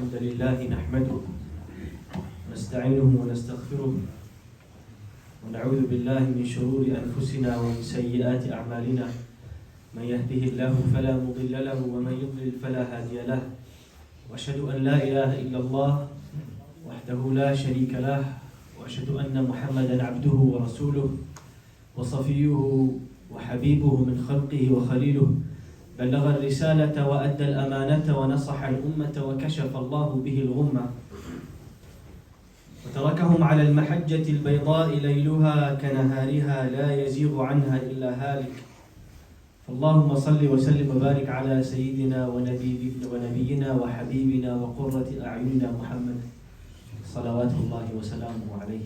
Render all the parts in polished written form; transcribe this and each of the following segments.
الحمد لله نحمده ونستعينه ونستغفره ونعوذ بالله من شرور أنفسنا ومن سيئات أعمالنا من يهده الله فلا مضل له ومن يضلل فلا هادي له وأشهد أن لا إله إلا الله وحده لا شريك له وأشهد أن محمدا عبده ورسوله وصفيه وحبيبه من خلقه وخليله بلغ الرسالة وأدى الأمانة ونصح الأمة وكشف الله به الغمة وتركهم على المحجة البيضاء ليلها كنهارها لا يزيغ عنها إلا هالك فاللهم صل وسلم وبارك على سيدنا ونبينا وحبيبنا وقرة أعيننا محمد صلوات الله وسلامه عليه.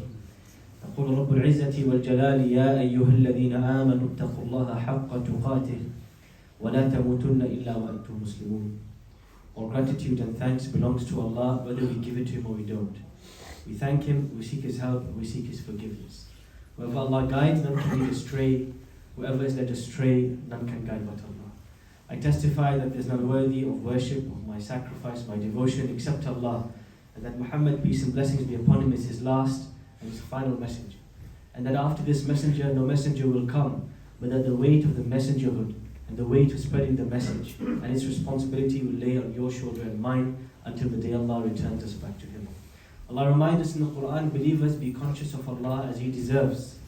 يقول رب العزة والجلال يا أيها الذين آمنوا اتقوا الله حق تقاته وَلَا تَمُوتُنَّ إِلَّا وَأَنْتُمْ مُسْلِمُونَ. All gratitude and thanks belongs to Allah, whether we give it to Him or we don't. We thank Him, we seek His help, we seek His forgiveness. Whoever Allah guides, none can lead astray. Whoever is led astray, none can guide but Allah. I testify that there is none worthy of worship, of my sacrifice, my devotion, except Allah, and that Muhammad, peace and blessings be upon him, is his last and his final messenger. And that after this messenger, no messenger will come, but that the weight of the messengerhood and the way to spreading the message and its responsibility will lay on your shoulder and mine until the day Allah returns us back to Him. Allah reminds us in the Qur'an, believers, be conscious of Allah as He deserves,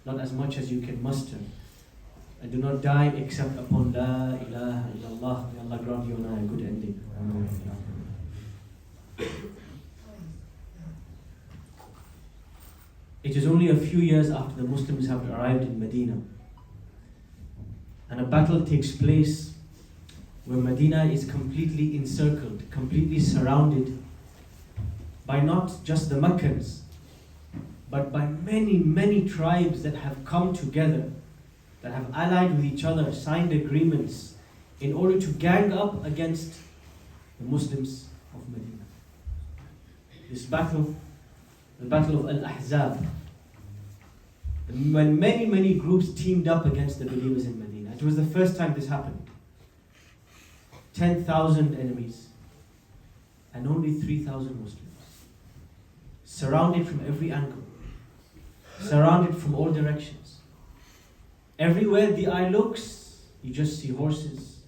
not as much as you can muster. And do not die except upon La ilaha illallah. May Allah grant you and I a good ending. It is only a few years after the Muslims have arrived in Medina, and a battle takes place where Medina is completely encircled, completely surrounded by not just the Meccans, but by many, many tribes that have come together, that have allied with each other, signed agreements in order to gang up against the Muslims of Medina. This battle, the Battle of Al-Ahzab, when many, many groups teamed up against the believers in Medina. It was the first time this happened. 10,000 enemies and only 3,000 Muslims. Surrounded from every angle. Surrounded from all directions. Everywhere the eye looks, you just see horses,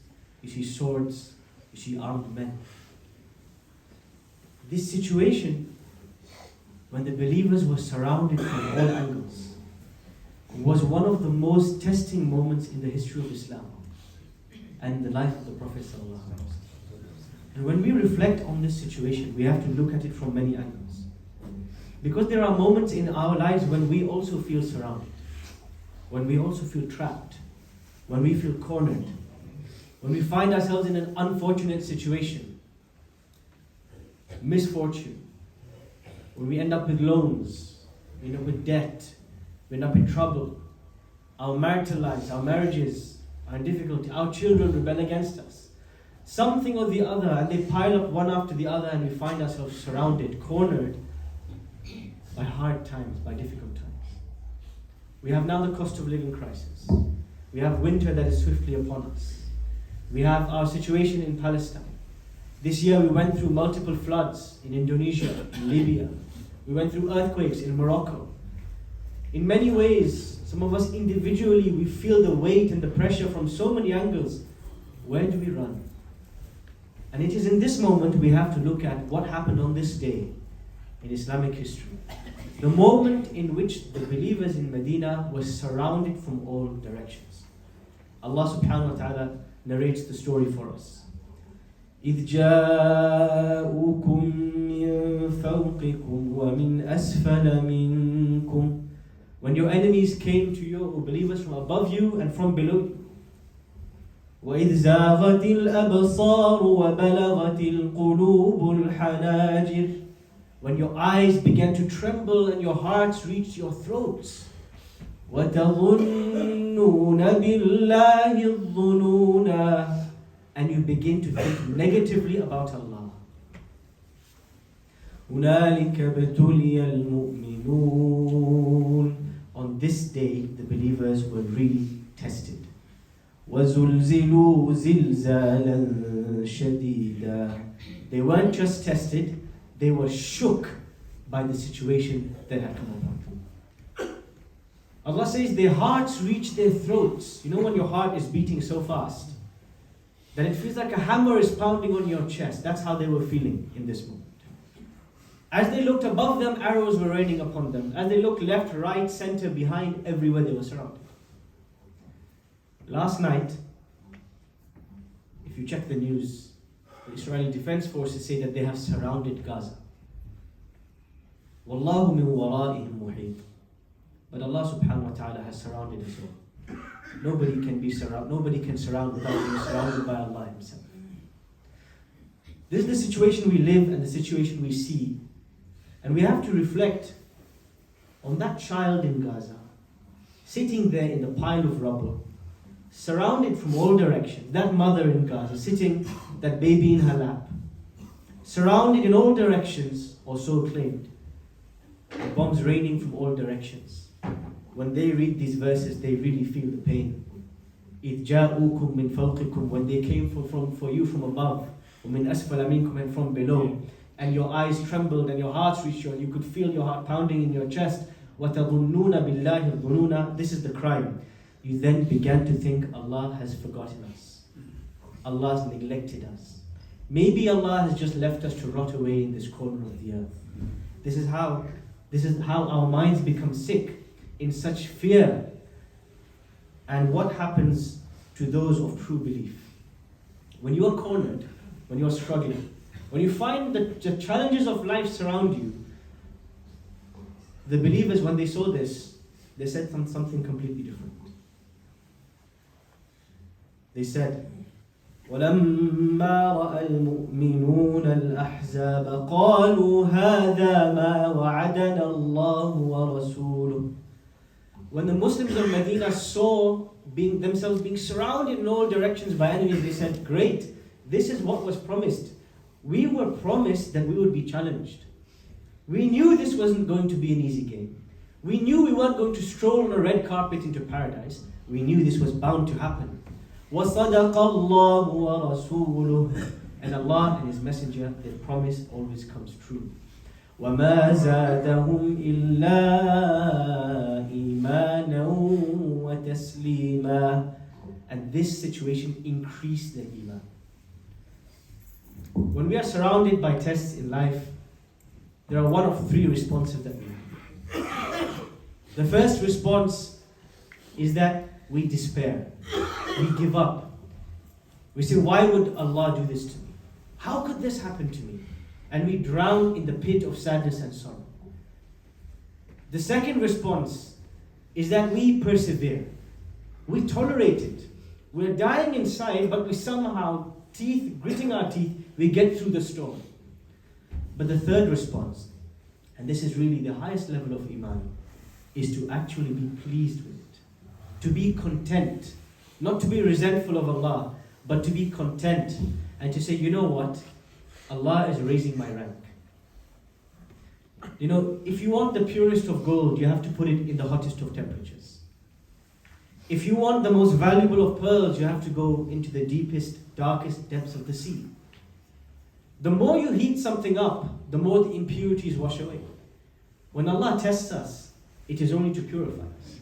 you see swords, you see armed men. This situation, when the believers were surrounded from all angles, was one of the most testing moments in the history of Islam and the life of the Prophet ﷺ. And when we reflect on this situation, we have to look at it from many angles. Because there are moments in our lives when we also feel surrounded, when we also feel trapped, when we feel cornered, when we find ourselves in an unfortunate situation, misfortune, when we end up with loans, we end up with debt, we end up in trouble, our marital lives, our marriages are in difficulty, our children rebel against us, something or the other, and they pile up one after the other, and we find ourselves surrounded, cornered by hard times, by difficult times. We have now the cost of living crisis. We have winter that is swiftly upon us. We have our situation in Palestine. This year we went through multiple floods in Indonesia, in Libya. We went through earthquakes in Morocco. In many ways, some of us individually, we feel the weight and the pressure from so many angles. Where do we run? And it is in this moment we have to look at what happened on this day in Islamic history. The moment in which the believers in Medina were surrounded from all directions. Allah subhanahu wa ta'ala narrates the story for us. إِذْ جَاءُوكُم مِّن فَوْقِكُمْ وَمِنْ أَسْفَلَ مِنكُمْ. When your enemies came to you, or believers, from above you and from below you. وَإِذْ زَاغَتِ الْأَبْصَارُ وَبَلَغَتِ الْقُلُوبُ الْحَنَاجِرِ. When your eyes began to tremble and your hearts reached your throats. وَتَظُنُّونَ بِاللَّهِ الظُّنُونَ. And you begin to think negatively about Allah. هُنَالِكَ ابْتُلِيَ الْمُؤْمِنُونَ. On this day, the believers were really tested. وَزُلْزِلُوا زِلْزَالًا شَدِيدًا. They weren't just tested, they were shook by the situation that had come upon them. Allah says their hearts reached their throats. You know when your heart is beating so fast that it feels like a hammer is pounding on your chest. That's how they were feeling in this moment. As they looked above them, arrows were raining upon them. As they looked left, right, center, behind, everywhere they were surrounded. Last night, if you check the news, the Israeli Defense Forces say that they have surrounded Gaza. Wallahu min wara'ihim muhit. But Allah subhanahu wa ta'ala has surrounded us all. Nobody can surround without being surrounded by Allah Himself. This is the situation we live and the situation we see. And we have to reflect on that child in Gaza, sitting there in the pile of rubble, surrounded from all directions. That mother in Gaza, sitting, that baby in her lap, surrounded in all directions, or so claimed. The bombs raining from all directions. When they read these verses, they really feel the pain. إِذْ جَاءُوكُم مِّن فَوْقِكُم. When they came for you from above, وَمِنْ أَسْفَلَ مِنْكُمْ, and from below. And your eyes trembled and your hearts reached you, and you could feel your heart pounding in your chest. وَتَظُنُّونَ بِاللَّهِ الظُّنُونَ. This is the crime. You then began to think Allah has forgotten us. Allah has neglected us. Maybe Allah has just left us to rot away in this corner of the earth. This is how our minds become sick in such fear. And what happens to those of true belief? When you are cornered, when you are struggling, when you find that the challenges of life surround you, the believers, when they saw this, they said something completely different. They said, وَلَمَّا رَأَى الْمُؤْمِنُونَ الْأَحْزَابَ قَالُوا هَذَا مَا وَعَدَنَا اللَّهُ وَرَسُولُهُ. When the Muslims of Medina saw themselves being surrounded in all directions by enemies, they said, great, this is what was promised. We were promised that we would be challenged. We knew this wasn't going to be an easy game. We knew we weren't going to stroll on a red carpet into paradise. We knew this was bound to happen. وَصَدَقَ اللَّهُ وَرَسُولُهُ. And Allah and His Messenger, their promise always comes true. وَمَا زَادَهُمْ إِلَّا إِيمَانًا وَتَسْلِيمًا. And this situation increased their iman. When we are surrounded by tests in life, there are one of three responses that we have. The first response is that we despair. We give up. We say, why would Allah do this to me? How could this happen to me? And we drown in the pit of sadness and sorrow. The second response is that we persevere. We tolerate it. We're dying inside, but we somehow, gritting our teeth, we get through the storm. But the third response, and this is really the highest level of iman, is to actually be pleased with it. To be content. Not to be resentful of Allah, but to be content and to say, you know what? Allah is raising my rank. You know, if you want the purest of gold, you have to put it in the hottest of temperatures. If you want the most valuable of pearls, you have to go into the deepest, darkest depths of the sea. The more you heat something up, the more the impurities wash away. When Allah tests us, it is only to purify us.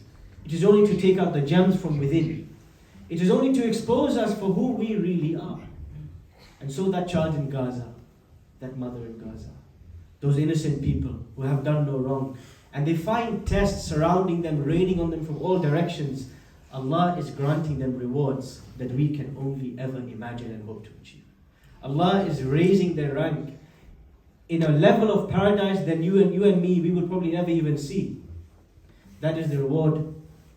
It is only to take out the gems from within. It is only to expose us for who we really are. And so that child in Gaza, that mother in Gaza, those innocent people who have done no wrong, and they find tests surrounding them, raining on them from all directions, Allah is granting them rewards that we can only ever imagine and hope to achieve. Allah is raising their rank in a level of paradise that you and me, we would probably never even see. That is the reward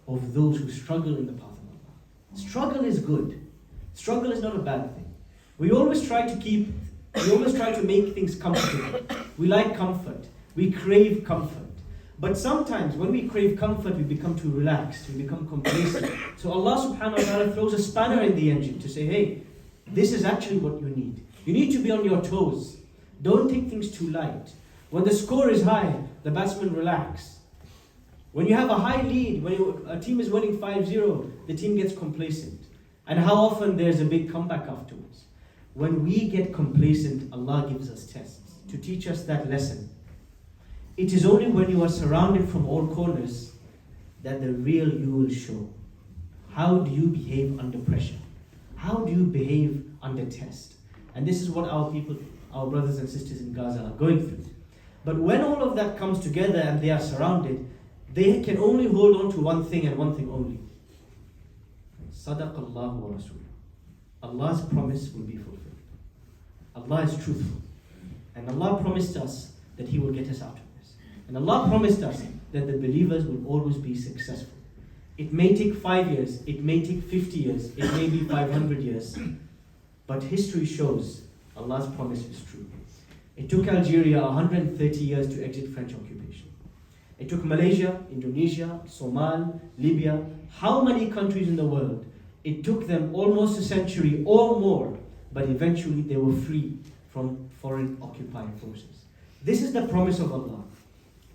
of those who struggle in the path of Allah. Struggle is good. Struggle is not a bad thing. We always try to make things comfortable. We like comfort. We crave comfort. But sometimes when we crave comfort, we become too relaxed. We become complacent. So Allah subhanahu wa ta'ala throws a spanner in the engine to say, hey, this is actually what you need. You need to be on your toes. Don't take things too light. When the score is high, the batsman relax. When you have a high lead, when a team is winning 5-0, the team gets complacent. And how often there's a big comeback afterwards. when we get complacent, Allah gives us tests to teach us that lesson. It is only when you are surrounded from all corners that the real you will show. How do you behave under pressure? How do you behave under test? And this is what our people, our brothers and sisters in Gaza are going through. But when all of that comes together and they are surrounded, they can only hold on to one thing and one thing only. Sadaqallahu wa Rasul. Allah's promise will be fulfilled. Allah is truthful. And Allah promised us that He will get us out of this. And Allah promised us that the believers will always be successful. It may take 5 years, it may take 50 years, it may be 500 years. But history shows Allah's promise is true. It took Algeria 130 years to exit French occupation. It took Malaysia, Indonesia, Somalia, Libya, how many countries in the world? It took them almost a century or more, but eventually they were free from foreign occupying forces. This is the promise of Allah.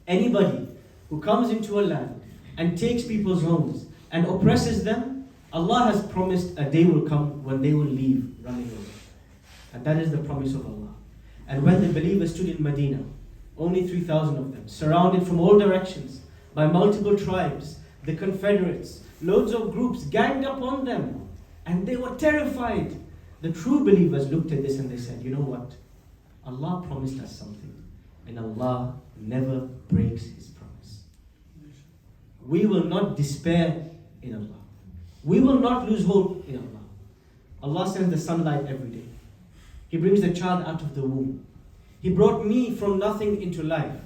Anybody who comes into a land and takes people's homes and oppresses them, Allah has promised a day will come when they will leave running away. And that is the promise of Allah. And when the believers stood in Medina, only 3,000 of them, surrounded from all directions by multiple tribes, the Confederates, loads of groups ganged up on them, and they were terrified. The true believers looked at this and they said, you know what? Allah promised us something, and Allah never breaks His promise. We will not despair in Allah. We will not lose hope in Allah. Allah sends the sunlight every day. He brings the child out of the womb. He brought me from nothing into life.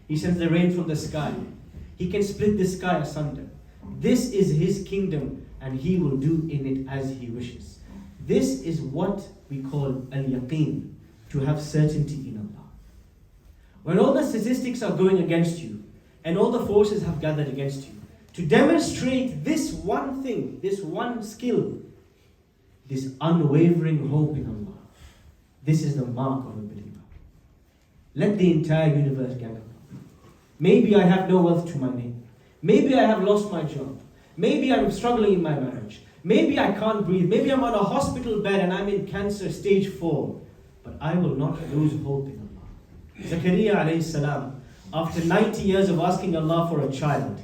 He sends the rain from the sky. He can split the sky asunder. This is His kingdom, and He will do in it as He wishes. This is what we call al-yaqeen, to have certainty in Allah. When all the statistics are going against you, and all the forces have gathered against you, to demonstrate this one thing, this one skill, this unwavering hope in Allah, this is the mark of a believer. Let the entire universe gang up. Maybe I have no wealth to my name. Maybe I have lost my job. Maybe I'm struggling in my marriage. Maybe I can't breathe. Maybe I'm on a hospital bed and I'm in cancer stage 4. But I will not lose hope in Allah. Zakaria alayhi salam, after 90 years of asking Allah for a child,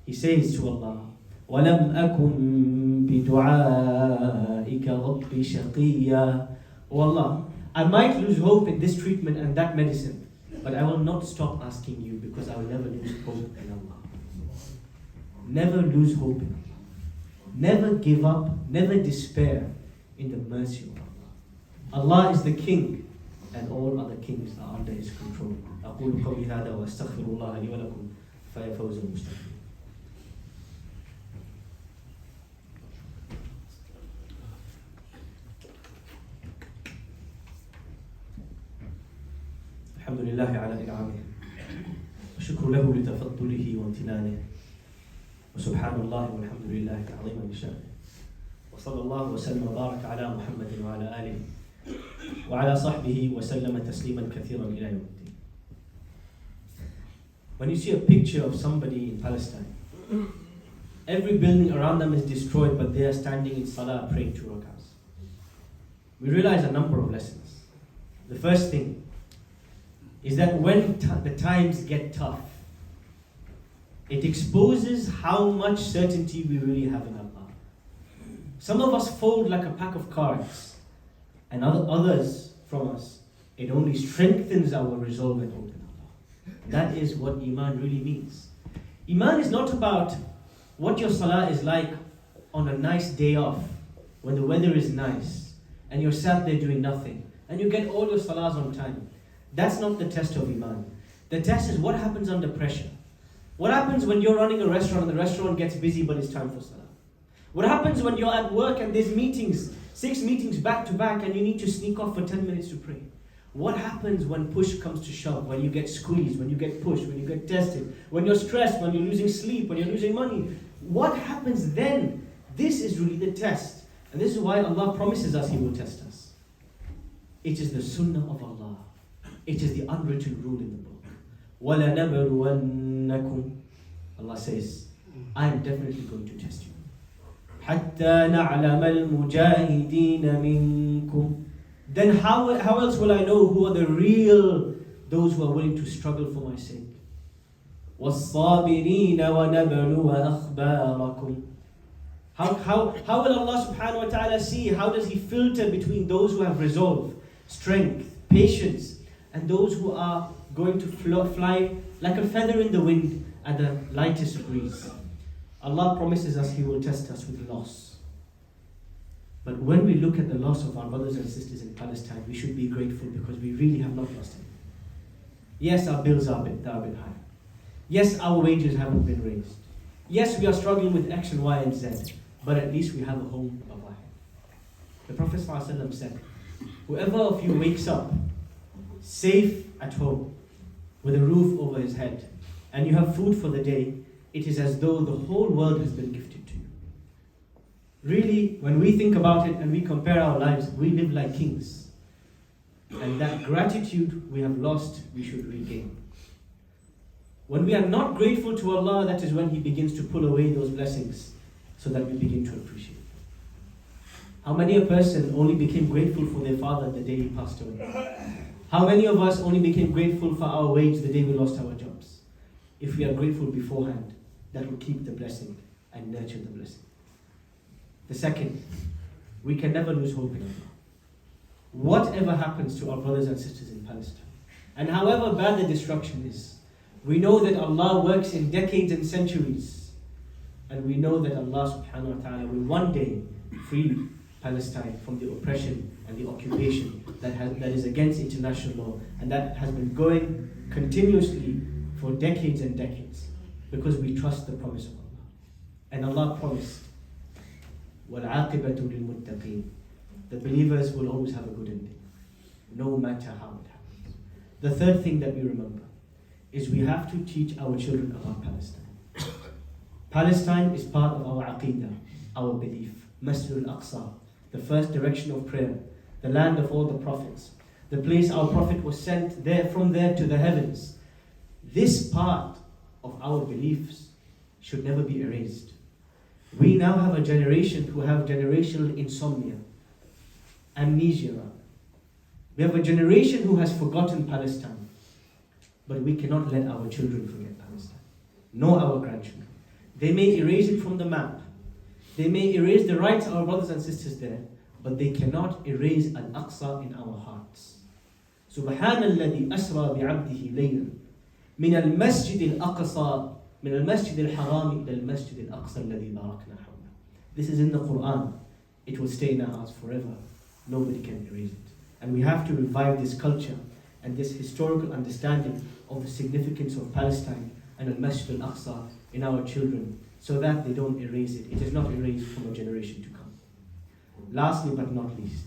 he says to Allah, وَلَمْ أَكُمْ بِدُعَائِكَ رَبِّ شَقِيًّا. Oh Allah, I might lose hope in this treatment and that medicine, but I will not stop asking you, because I will never lose hope in Allah. Never lose hope in Allah. Never give up, never despair in the mercy of Allah. Allah is the King, and all other kings are under His control. أقول قولي هذا وأستغفر الله لي ولكم فيا فوز المستقيم. الحمد لله على إنعامه وشكر له لتفضله وامتنانه وسبحان الله والحمد لله عظيما بشأنه وصلى الله وسلم وبارك على محمد وعلى آله وعلى صحبه وسلم تسليما كثيرا إلى يوم الدين. When you see a picture of somebody in Palestine, every building around them is destroyed, but they are standing in salah praying 2 rakahs. We realize a number of lessons. The first thing is that when the times get tough, it exposes how much certainty we really have in Allah. Some of us fold like a pack of cards, and others from us, it only strengthens our resolve and hope in Allah. That is what Iman really means. Iman is not about what your salah is like on a nice day off, when the weather is nice, and you're sat there doing nothing, and you get all your salahs on time. That's not the test of Iman. The test is what happens under pressure. What happens when you're running a restaurant and the restaurant gets busy but it's time for salah? What happens when you're at work and there's meetings, 6 meetings back to back, and you need to sneak off for 10 minutes to pray? What happens when push comes to shove, when you get squeezed, when you get pushed, when you get tested, when you're stressed, when you're losing sleep, when you're losing money? What happens then? This is really the test. And this is why Allah promises us He will test us. It is the sunnah of Allah. It is the unwritten rule in the book. وَلَنَبْلُوَنَّكُمْ. Allah says, I am definitely going to test you. حَتَّى نَعْلَمَ الْمُجَاهِدِينَ مِنْكُمْ. then how else will I know who are the real, those who are willing to struggle for my sake? وَالصَّابِرِينَ وَنَبْلُوَ أَخْبَارَكُمْ. How will Allah subhanahu wa ta'ala see? How does He filter between those who have resolve, strength, patience, and those who are going to fly like a feather in the wind at the lightest breeze? Allah promises us He will test us with loss. But when we look at the loss of our brothers and sisters in Palestine, we should be grateful because we really have not lost anything. Yes, our bills are a bit higher. Yes, our wages haven't been raised. Yes, we are struggling with X and Y and Z, but at least we have a home above our head. The Prophet ﷺ said, whoever of you wakes up safe at home, with a roof over his head, and you have food for the day, it is as though the whole world has been gifted to you. Really, when we think about it and we compare our lives, we live like kings. And that gratitude we have lost, we should regain. When we are not grateful to Allah, that is when He begins to pull away those blessings so that we begin to appreciate. How many a person only became grateful for their father the day he passed away? How many of us only became grateful for our wage the day we lost our jobs? If we are grateful beforehand, that will keep the blessing and nurture the blessing. The second, we can never lose hope in Allah. Whatever happens to our brothers and sisters in Palestine, and however bad the destruction is, we know that Allah works in decades and centuries, and we know that Allah subhanahu wa ta'ala will one day free Palestine from the oppression and the occupation that is against international law, and that has been going continuously for decades and decades, because we trust the promise of Allah. And Allah promised, وَالْعَاقِبَةُ لِلْمُتَّقِينَ. The believers will always have a good ending, no matter how it happens. The third thing that we remember is we have to teach our children about Palestine. Palestine is part of our aqidah, our belief. Masjid al-Aqsa, the first direction of prayer, the land of all the prophets, the place our prophet was sent there, from there to the heavens. This part of our beliefs should never be erased. We now have a generation who have generational insomnia, amnesia. We have a generation who has forgotten Palestine. But we cannot let our children forget Palestine, nor our grandchildren. They may erase it from the map. They may erase the rights of our brothers and sisters there, but they cannot erase Al-Aqsa in our hearts. Subhanalladhi asra bi'abdihi laylan min al-Masjid al-Aqsa min al-Masjid al-Haram ila al-Masjid al-Aqsa alladhi barakna hawla. This is in the Qur'an. It will stay in our hearts forever. Nobody can erase it. And we have to revive this culture and this historical understanding of the significance of Palestine and al-Masjid al-Aqsa in our children, so that they don't erase it. It is not erased from a generation to come. Lastly but not least,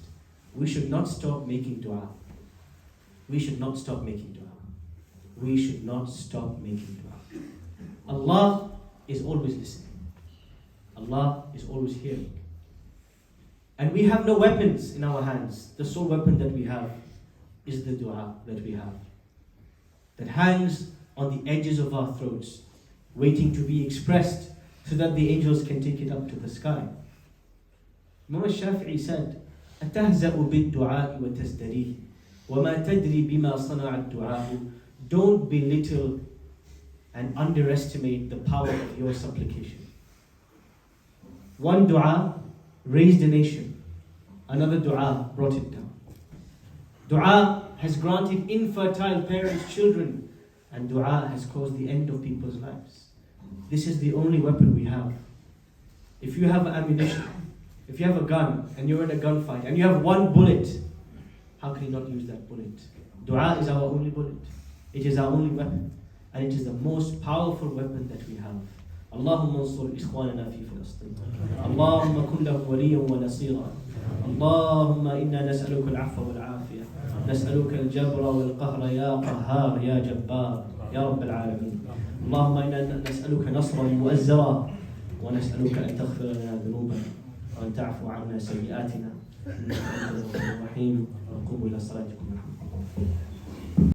we should not stop making dua. We should not stop making dua. We should not stop making dua. Allah is always listening. Allah is always hearing. And we have no weapons in our hands. The sole weapon that we have is the dua that we have, that hangs on the edges of our throats, waiting to be expressed so that the angels can take it up to the sky. Imam al-Shafi'i said, أَتَهْزَأُ بِالدُّعَاءِ وَتَزْدَرِيهِ وَمَا تَدْرِي بِمَا صَنَعَ الدُّعَاءُ. Don't belittle and underestimate the power of your supplication. One dua raised a nation, another dua brought it down. Dua has granted infertile parents children, and dua has caused the end of people's lives. This is the only weapon we have. If you have ammunition, if you have a gun and you're in a gunfight and you have one bullet, how can you not use that bullet? Dua is our only bullet. It is our only weapon, and it is the most powerful weapon that we have. اللهم انصر إخواننا في فلسطين. اللهم كن لهم وليا ونصيرا. اللهم إنا نسألك العفو والعافية. نسألك الجبر والقهر يا قهار يا جبار يا رب العالمين. اللهم إنا نسألك نصرا مؤزرا، ونسألك أن تغفر لنا ذنوبنا وأن تعفو عنا سيئاتنا. إنك أنت الغفور الرحيم. وقوموا إلى صلاتكم.